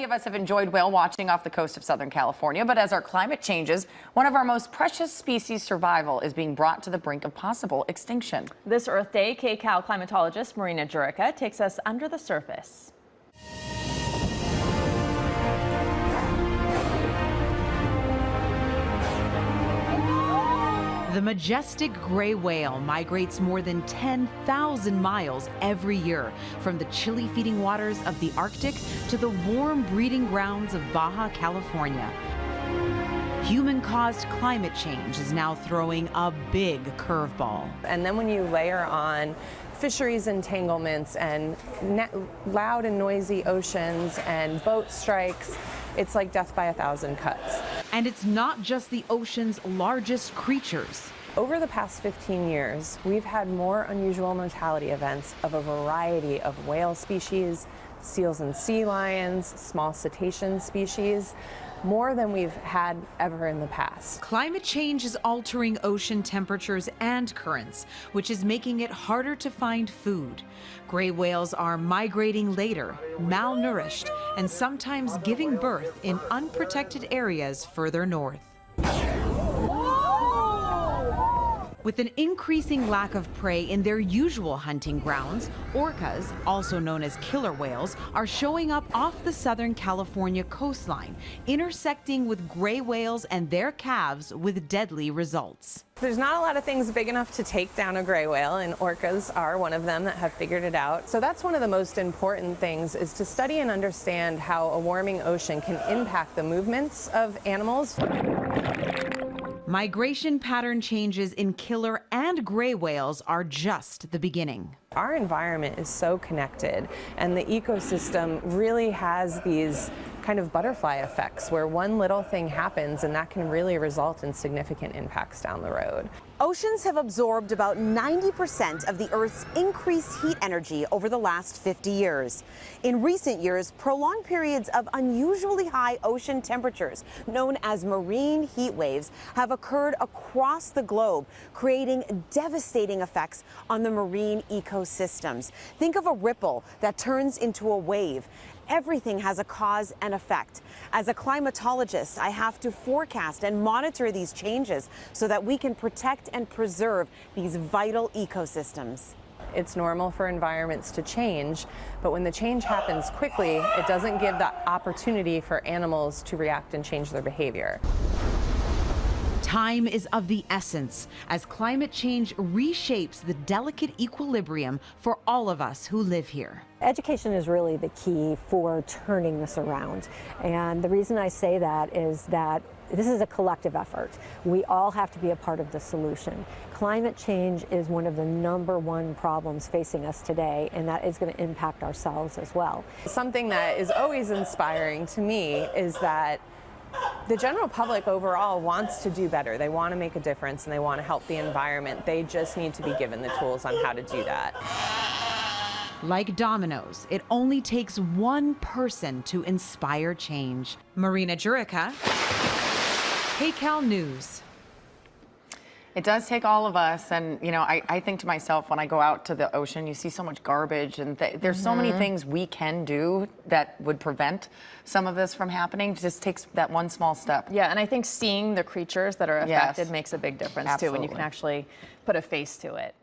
Many of us have enjoyed whale watching off the coast of Southern California, but as our climate changes, one of our most precious species' survival is being brought to the brink of possible extinction. This Earth Day, KCAL climatologist Marina Jurica takes us under the surface. The majestic gray whale migrates more than 10,000 miles every year from the chilly feeding waters of the Arctic to the warm breeding grounds of Baja California. Human-caused climate change is now throwing a big curveball. And then when you layer on fisheries entanglements and loud and noisy oceans and boat strikes, it's like death by a thousand cuts. And it's not just the ocean's largest creatures. Over the past 15 years, we've had more unusual mortality events of a variety of whale species, seals and sea lions, small cetacean species, more than we've had ever in the past. Climate change is altering ocean temperatures and currents, which is making it harder to find food. Gray whales are migrating later, malnourished, and sometimes giving birth in unprotected areas further north. With an increasing lack of prey in their usual hunting grounds, orcas, also known as killer whales, are showing up off the Southern California coastline, intersecting with gray whales and their calves with deadly results. There's not a lot of things big enough to take down a gray whale, and orcas are one of them that have figured it out. So that's one of the most important things, is to study and understand how a warming ocean can impact the movements of animals. Migration pattern changes in killer and gray whales are just the beginning. Our environment is so connected, and the ecosystem really has these kind of butterfly effects where one little thing happens and that can really result in significant impacts down the road. Oceans have absorbed about 90% of the Earth's increased heat energy over the last 50 years. In recent years, prolonged periods of unusually high ocean temperatures, known as marine heat waves, have occurred across the globe, creating devastating effects on the marine ecosystems. Think of a ripple that turns into a wave. Everything has a cause and effect. As a climatologist, I have to forecast and monitor these changes so that we can protect and preserve these vital ecosystems. It's normal for environments to change, but when the change happens quickly, it doesn't give the opportunity for animals to react and change their behavior. Time is of the essence as climate change reshapes the delicate equilibrium for all of us who live here. Education is really the key for turning this around. And the reason I say that is that this is a collective effort. We all have to be a part of the solution. Climate change is one of the #1 problems facing us today, and that is going to impact ourselves as well. Something that is always inspiring to me is that the general public overall wants to do better. They want to make a difference and they want to help the environment. They just need to be given the tools on how to do that. Like dominoes, it only takes one person to inspire change. Marina Jurica, KCAL News. It does take all of us, and you know, I think to myself when I go out to the ocean, you see so much garbage, and there's so many things we can do that would prevent some of this from happening. It just takes that one small step. Yeah, and I think seeing the creatures that are affected makes a big differse too, when you can actually put a face to it.